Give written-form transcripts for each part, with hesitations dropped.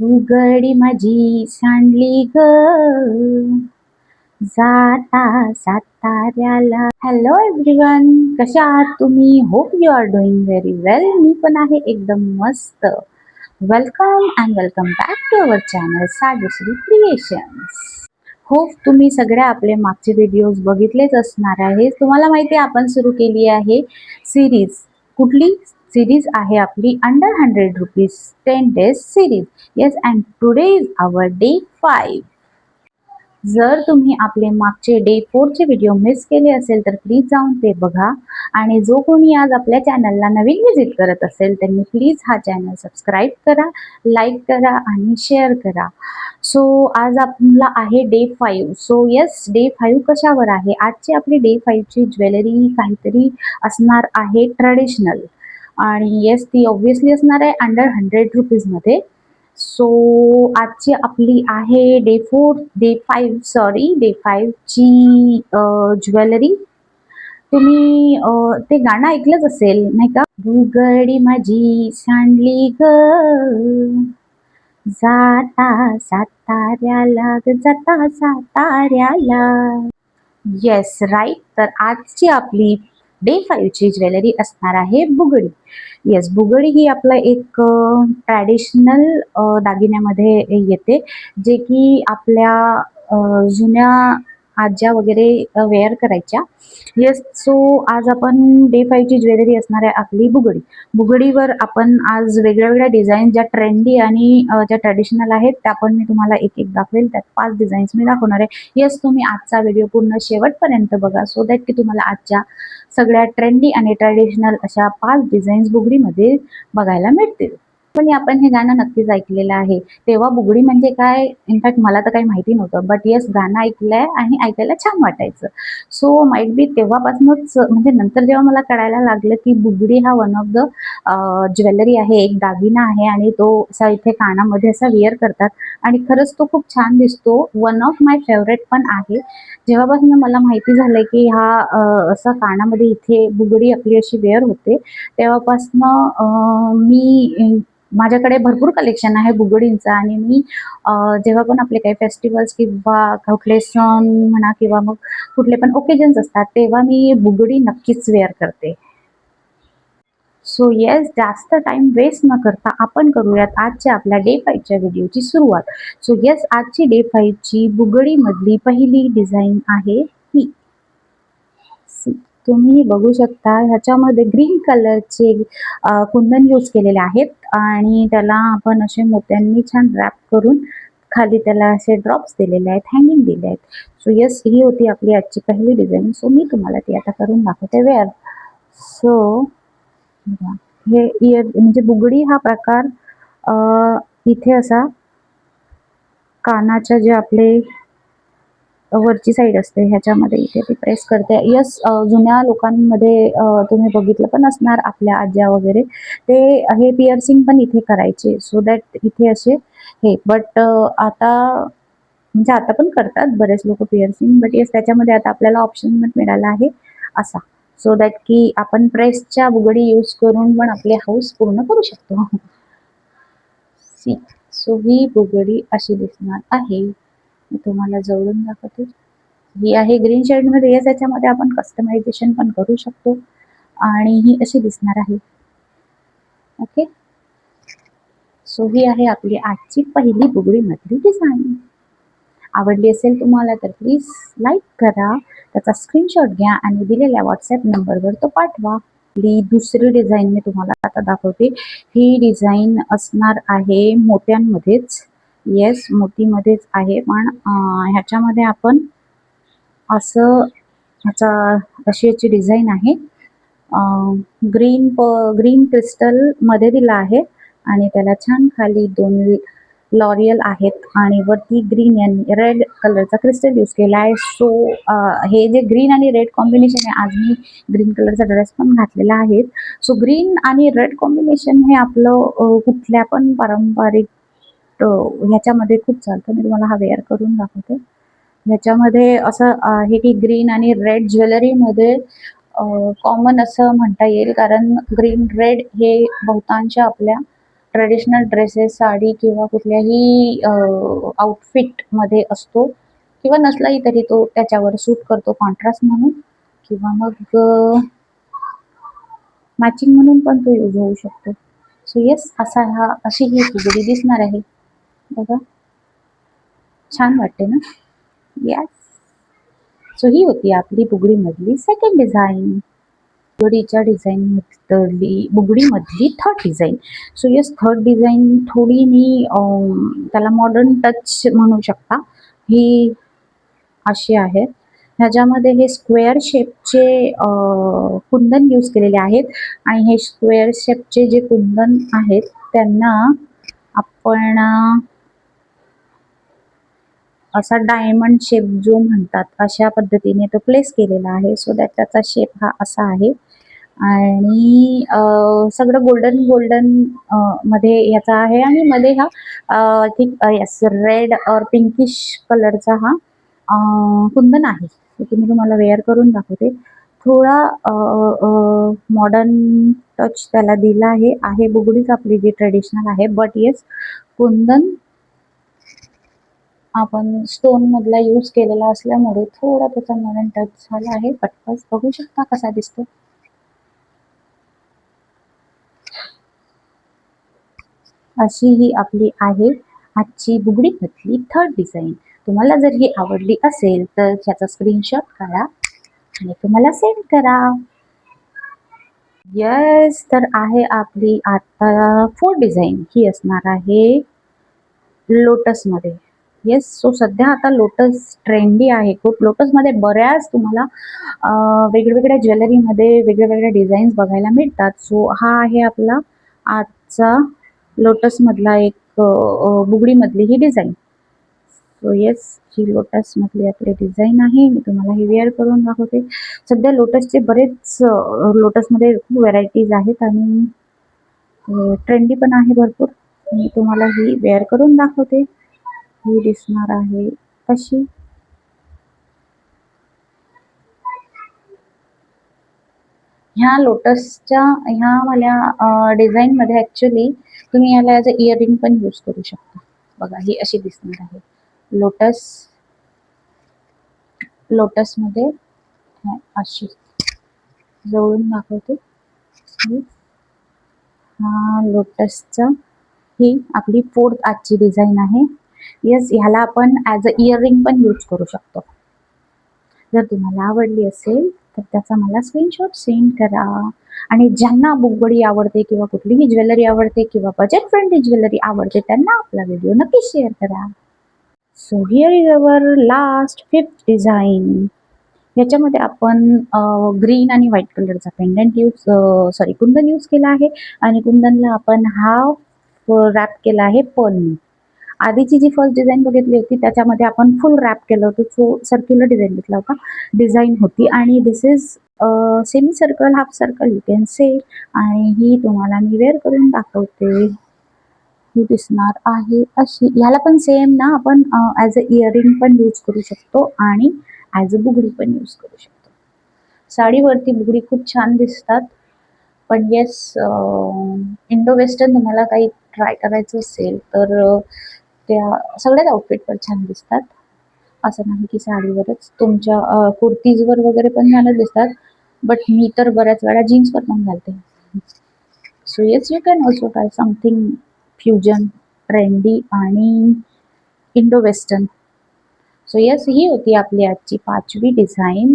बुगडी माझी सांडली ग जाता साताऱ्याला. हॅलो एव्हरीवन, कशा आहात तुम्ही? Hope you are doing very well. मी पण आहे एकदम मस्त. Welcome and welcome back to our channel Sajshree creations. Hope तुम्ही सगळ्या आपले मागचे व्हिडिओज बघितलेच असणार आहे. तुम्हाला माहिती आहे आपण सुरू केली आहे सिरीज. कुठली सिरीज आहे आपली? Under 100 rupees 10 days series. Yes, and today is our day 5. जर तुम्ही आपले मागचे डे 4 चे व्हिडिओ मिस केले असेल तर प्लीज जाऊन ते बघा. आणि जो कोणी आज आपल्या चॅनलला नवीन विजिट करत असेल त्यांनी प्लीज हा चॅनल सबस्क्राईब करा, लाईक करा आणि शेअर करा. सो आज आपला आहे डे 5. सो येस, डे 5 कशावर आहे? आजची आपली डे 5 ची ज्वेलरी काहीतरी असणार आहे ट्रेडिशनल. आणि येस, ती ऑब्व्हियसली असणार आहे अंडर 100 रुपीजमध्ये. सो आजची आपली आहे डे 5 ची ज्वेलरी. तुम्ही ते गाणं ऐकलंच असेल नाही का? बुगडी माझी सांडली ग जाता साताऱ्याला ग जाता साताऱ्याला. Yes, right. तर आजची आपली डे 5 ची ज्वेलरी असणार आहे बुगडी. येस, बुगडी ही आपला एक ट्रॅडिशनल दागिन्यामध्ये येते, जे की आपल्या जुन्या आज्या वगैरे वेअर करायच्या. येस, सो आज आपण डे 5 ची ज्वेलरी असणार आहे आपली बुगडी. बुगडीवर आपण आज वेगळ्या वेगळ्या डिझाईन ज्या ट्रेंडी आणि ज्या ट्रॅडिशनल आहेत त्या पण मी तुम्हाला एक एक दाखवेल. त्यात 5 डिझाईन्स मी दाखवणार आहे. येस, तुम्ही आजचा व्हिडिओ पूर्ण शेवटपर्यंत बघा, सो दॅट की तुम्हाला आजच्या सगळ्या ट्रेंडी आणि ट्रॅडिशनल अशा 5 डिझाईन्स बुगडीमध्ये बघायला मिळतील. पण आपण हे गाणं नक्कीच ऐकलेलं आहे. तेव्हा बुगडी म्हणजे काय, इनफॅक्ट मला तर काही माहिती नव्हतं. बट येस, गाणं ऐकलंय आणि ऐकायला छान वाटायचं. सो माइट बी तेव्हापासूनच, म्हणजे नंतर जेव्हा मला कळायला लागलं की बुगडी हा वन ऑफ द ज्वेलरी आहे, एक दागिना आहे आणि तो असा इथे कानामध्ये असा वेअर करतात आणि खरंच तो खूप छान दिसतो. वन ऑफ माय फेवरेट पण आहे. जेव्हापासून मला माहिती झालं की हा असं कानामध्ये इथे बुगडी आपली अशी वेअर होते, तेव्हापासनं मी माझ्याकडे भरपूर कलेक्शन आहे बुगडींचं. आणि मी जेव्हा पण आपले काही फेस्टिवल्स किंवा कुठले सण म्हणा किंवा मग कुठले पण ओकेजन्स असतात तेव्हा मी बुगडी नक्कीच वेअर करते. सो येस, जास्त टाइम वेस्ट न करता आपण करूयात आजच्या आपल्या डे 5 च्या व्हिडिओची सुरुवात. सो येस, आजची डे 5 ची बुगडी मधली पहिली डिझाईन आहे ही. तुम्ही बघू शकता ह्याच्यामध्ये ग्रीन कलरचे कुंदन यूज केलेले आहेत आणि त्याला आपण असे मोत्यांनी छान रॅप करून खाली त्याला असे ड्रॉप्स दिलेले आहेत, हँगिंग दिले आहेत. सो येस, ही होती आपली आजची पहिली डिझाईन. सो मी तुम्हाला ती आता करून दाखवते वेअर. सो हे इयर म्हणजे बुगडी हा प्रकार इथे असा कानाच्या जे आपले वरची साईड असते ह्याच्यामध्ये इथे ती प्रेस करते. येस, जुन्या लोकांमध्ये तुम्ही बघितलं पण असणार आपल्या आज्या वगैरे, ते हे पिअर्सिंग पण इथे करायचे सो दॅट इथे असे हे. बट आता म्हणजे आता पण करतात बरेच लोक पिअर्सिंग. बट येस, त्याच्यामध्ये आता आपल्याला ऑप्शन पण मिळाला आहे असा, सो दॅट की आपण प्रेसच्या बुगडी यूज करून पण आपले हाऊस पूर्ण करू शकतो. सी, सो ही बुगडी अशी दिसणार आहे. मी तुम्हाला जवळून दाखवते. ही आहे ग्रीन शेडमध्ये. येस, याच्यामध्ये आपण कस्टमायझेशन पण करू शकतो आणि ही अशी दिसणार आहे. ओके, सो ही आहे आपली आजची पहिली बुगडी मधली डिझाईन. आवडली असेल तुम्हाला तर प्लीज लाईक करा, त्याचा स्क्रीनशॉट घ्या आणि दिलेल्या व्हॉट्सॲप नंबरवर तो पाठवा. आपली दुसरी डिझाईन मी तुम्हाला आता दाखवते. ही डिझाईन असणार आहे मोत्यांमध्येच. येस, मोतीमध्येच आहे, पण ह्याच्यामध्ये आपण असं अशी याची डिझाईन आहे. ग्रीन क्रिस्टल मध्ये दिला आहे आणि त्याला छान खाली 2 लॉरियल आहेत आणि वरती ग्रीन आणि रेड कलरचा क्रिस्टल यूज केला आहे. सो हे जे ग्रीन आणि रेड कॉम्बिनेशन आहे, आज मी ग्रीन कलरचा ड्रेस पण घातलेला आहे. सो ग्रीन आणि रेड कॉम्बिनेशन हे आपलं कुठल्या पण पारंपरिक ह्याच्यामध्ये खूप चालतं. मी तुम्हाला हा वेअर करून दाखवते. ह्याच्यामध्ये असं आहे की ग्रीन आणि रेड ज्वेलरीमध्ये कॉमन असं म्हणता येईल, कारण ग्रीन रेड हे बहुतांश आपल्या ट्रेडिशनल ड्रेसेस, साडी किंवा कुठल्याही आउटफिटमध्ये असतो किंवा नसलाही तरी तो त्याच्यावर सूट करतो कॉन्ट्रास्ट म्हणून किंवा मग मॅचिंग म्हणून पण तो यूज होऊ शकतो. सो येस, अशी ही फुगडी दिसणार आहे बघा. छान वाटते ना? येस. सो ही होती आपली बुगडीमधली सेकंड डिझाईन. बुगडीच्या बुगडीमधली third design. So yes, third design थोडी मी त्याला मॉडर्न टच म्हणू शकता. ही अशी आहे. ह्याच्यामध्ये हे स्क्वेअर शेपचे कुंदन यूज केलेले आहेत आणि हे स्क्वेअर शेपचे जे कुंदन आहेत त्यांना आपण असा डायमंड शेप जो म्हणतात अशा पद्धतीने तो प्लेस केलेला आहे. सो दॅट त्याचा शेप हा असा आहे आणि सगळं गोल्डन गोल्डन मध्ये याचा आहे आणि मध्ये हा यस रेड और पिंकिश कलरचा हा कुंदन आहे. मी तुम्हाला वेअर करून दाखवते. थोडा मॉडर्न टच त्याला दिला आहे बुगडीच आपली जी ट्रेडिशनल आहे, बट येस कुंदन आपण स्टोन मधला यूज केलेला असल्यामुळे थोडा त्याचा मॉडर्न टच झाला आहे. पटकन बघू शकता कसा दिसतो. अशी ही आपली आहे आजची बुगडीमधली थर्ड डिझाईन. तुम्हाला जर ही आवडली असेल तर त्याचा स्क्रीनशॉट काढा आणि तुम्हाला सेंड करा. येस, तर आहे आपली आता फोर्थ डिझाईन. ही असणार आहे लोटस मध्ये. येस, सो सध्या आता लोटस ट्रेंडी आहे खूप. लोटसमध्ये बऱ्याच तुम्हाला वेगवेगळ्या ज्वेलरीमध्ये वेगवेगळ्या डिझाईन्स बघायला मिळतात. सो हा आहे आपला आजचा लोटस मधला एक बुगडीमधली ही डिझाईन. सो येस, ही लोटस मधली आपली डिझाईन आहे. मी तुम्हाला ही वेअर करून दाखवते. सध्या लोटसचे बरेच लोटसमध्ये खूप व्हरायटीज आहेत आणि ट्रेंडी पण आहे भरपूर. मी तुम्हाला ही वेअर करून दाखवते. ही दिसणार आहे अशी. ह्या लोटसच्या ह्या वाल्या डिझाईन मध्ये ऍक्च्युली तुम्ही याला ॲज अ इयरिंग पण यूज करू शकता. बघा ही अशी दिसणार आहे लोटस मध्ये अशी. जवळून दाखवते. हा लोटसचा ही आपली फोर्थ आजची डिझाईन आहे. येस, ह्याला आपण ॲज अ इयरिंग पण यूज करू शकतो. जर तुम्हाला आवडली असेल तर त्याचा मला स्क्रीनशॉट सेंड करा. आणि ज्यांना बुगडी आवडते किंवा कुठलीही ज्वेलरी आवडते किंवा बजेट फ्रेंडली ज्वेलरी आवडते त्यांना आपला व्हिडिओ नक्की शेअर करा. So here is our last fifth design. याच्यामध्ये आपण ग्रीन आणि व्हाईट कलरचा कुंदन यूज केला आहे आणि कुंदनला आपण हाफ रॅप केला आहे पर्लनी. आधीची जी फर्स्ट डिझाईन बघितली होती त्याच्यामध्ये आपण फुल रॅप केलं होतं. सो सर्क्युलर डिझाईन होती आणि this is semi circle, half circle you can say. आणि ही तुम्हाला मी वेअर करून दाखवते. ही दिसणार आहे अशी. ह्याला पण सेम ना आपण ॲज अ इयरिंग पण यूज करू शकतो आणि ॲज अ बुगडी पण यूज करू शकतो. साडीवरती बुगडी खूप छान दिसतात. पण येस, इंडो वेस्टर्न तुम्हाला काही ट्राय करायचं असेल तर त्या सगळ्याच आउटफिटवर छान दिसतात. असं नाही की साडीवरच. तुमच्या कुर्तीजवर वगैरे पण छानच दिसतात. बट मी तर बऱ्याच वेळा जीन्सवर पण घालते. So yes, you can also try something fusion, trendy आणि इंडो वेस्टर्न. सो येस, ही होती आपली आजची पाचवी डिझाईन.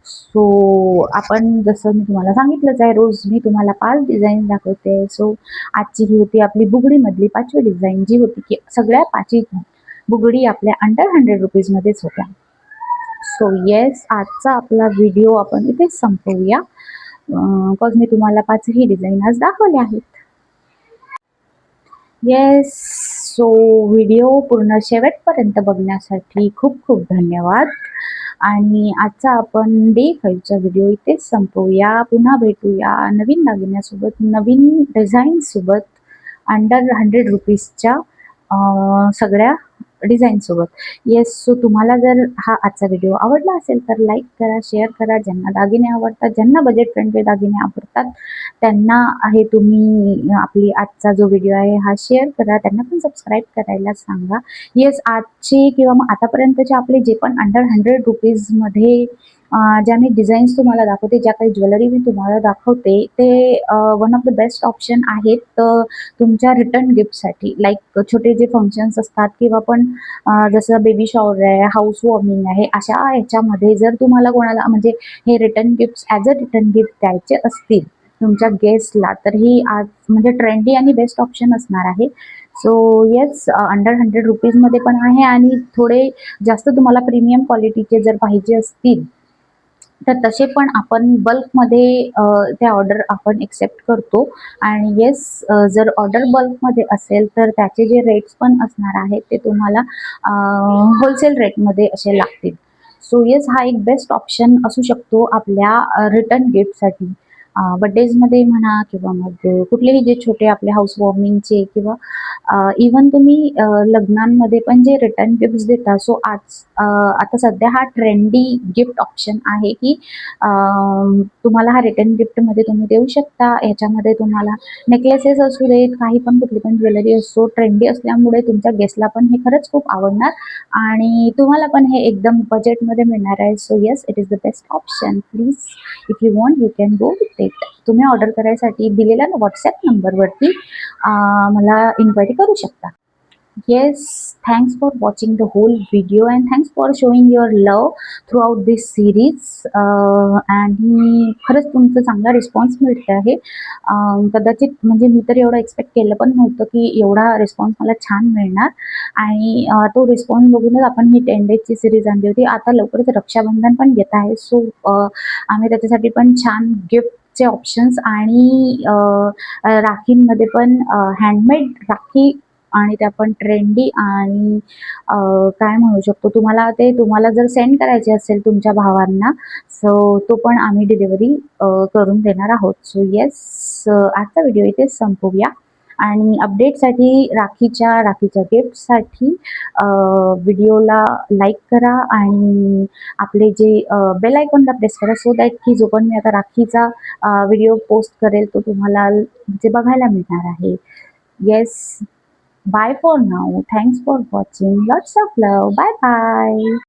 सो आपण जसं मी तुम्हाला सांगितलंच आहे, रोज मी तुम्हाला 5 डिझाईन दाखवते. सो आजची ही होती आपली बुगडीमधली पाचवी डिझाईन, जी होती की सगळ्या 5 बुगडी आपल्या अंडर 100 रुपीजमध्येच होत्या. सो येस, आजचा आपला व्हिडिओ आपण इथेच संपवूया. बिकॉज मी तुम्हाला 5ही डिझाईन आज दाखवल्या आहेत. येस, सो व्हिडिओ पूर्ण शेवटपर्यंत बघण्यासाठी खूप खूप धन्यवाद. आणि आजचा आपण डे 5चा व्हिडिओ इथेच संपवूया. पुन्हा भेटूया नवीन दागिन्यासोबत, नवीन डिझाईनसोबत, अंडर 100 रुपीजच्या सगळ्या डिझाईनसोबत. येस, सो तुम्हाला जर हा आजचा व्हिडिओ आवडला असेल तर लाईक करा, शेअर करा. ज्यांना दागिने आवडतात, ज्यांना बजेट फ्रेंडली दागिने आवडतात, त्यांना आहे तुम्ही आपली आजचा जो व्हिडिओ आहे हा शेअर करा. त्यांना पण सबस्क्राईब करायला सांगा. येस, आजचे किंवा मग आतापर्यंतचे आपले जे पण अंडर ₹100मध्ये ज्या मी डिझाईन्स तुम्हाला दाखवते, ज्या काही ज्वेलरी मी तुम्हाला दाखवते, ते one of the best option आहेत तुमच्या रिटर्न गिफ्टसाठी. लाईक छोटे जे फंक्शन्स असतात किंवा पण जसं बेबी शॉवर आहे, हाऊस वॉर्मिंग आहे, अशा ह्याच्यामध्ये जर तुम्हाला कोणाला म्हणजे हे return gifts as a return gift द्यायचे असतील तुमच्या गेस्टला, तर ही आज म्हणजे ट्रेंडी आणि बेस्ट ऑप्शन असणार आहे. सो येस, अंडर ₹100मध्ये पण आहे आणि थोडे जास्त तुम्हाला प्रीमियम क्वालिटीचे जर पाहिजे असतील तर तसे पण आपण बल्कमध्ये त्या ऑर्डर आपण एक्सेप्ट करतो. आणि येस, जर ऑर्डर बल्कमध्ये असेल तर त्याचे जे रेट्स पण असणार आहेत ते तुम्हाला होलसेल रेटमध्ये असे लागतील. सो येस, हा एक बेस्ट ऑप्शन असू शकतो आपल्या रिटर्न गिफ्टसाठी. बड्डेजमध्ये म्हणा किंवा मग कुठलेही जे छोटे आपले हाऊस वॉर्मिंगचे किंवा इव्हन तुम्ही लग्नांमध्ये पण जे रिटर्न गिफ्ट्स देता. सो आता सध्या हा ट्रेंडी गिफ्ट ऑप्शन आहे की तुम्हाला हा रिटर्न गिफ्टमध्ये तुम्ही देऊ शकता. याच्यामध्ये तुम्हाला नेकलेसेस असू देत, काही पण कुठली पण ज्वेलरी असो, ट्रेंडी असल्यामुळे तुमच्या गेस्टला पण हे खरंच खूप आवडणार आणि तुम्हाला पण हे एकदम बजेटमध्ये मिळणार आहे. So yes, it is the best option. Please if you want you can go with it. तुम्ही ऑर्डर करायसाठी दिलेल्या व्हॉट्सॲप नंबरवरती मला इन्क्वायरी करू शकता. Yes, thanks for watching the whole video and thanks for showing your love throughout this series. आणि खरंच तुमचा चांगला रिस्पॉन्स मिळत आहे. कदाचित म्हणजे मी तर एवढं एक्सपेक्ट केलं पण नव्हतं की एवढा रिस्पॉन्स मला छान मिळणार आणि तो रिस्पॉन्स बघूनच आपण ही 10 डेजची सिरीज आणली होती. आता लवकरच रक्षाबंधन पण येत आहे. सो आम्ही त्याच्यासाठी पण छान गिफ्टचे ऑप्शन्स आणि राखींमध्ये पण हँडमेड राखी आणि त्या पण ट्रेंडी आणि काय म्हणू शकतो तुम्हाला जर सेंड करायचे असेल तुमच्या भावांना, सो तो पण आम्ही डिलिव्हरी करून देणार आहोत. सो येस, आजचा व्हिडिओ इथेच संपवूया आणि अपडेटसाठी राखीच्या गिफ्टसाठी व्हिडिओला लाईक करा आणि आपले जे बेल आयकॉनला प्रेस करा सो दॅट की जो पण मी आता राखीचा व्हिडिओ पोस्ट करेल तो तुम्हाला म्हणजे बघायला मिळणार आहे. Yes, bye for now. Thanks for watching. Lots of love. Bye bye.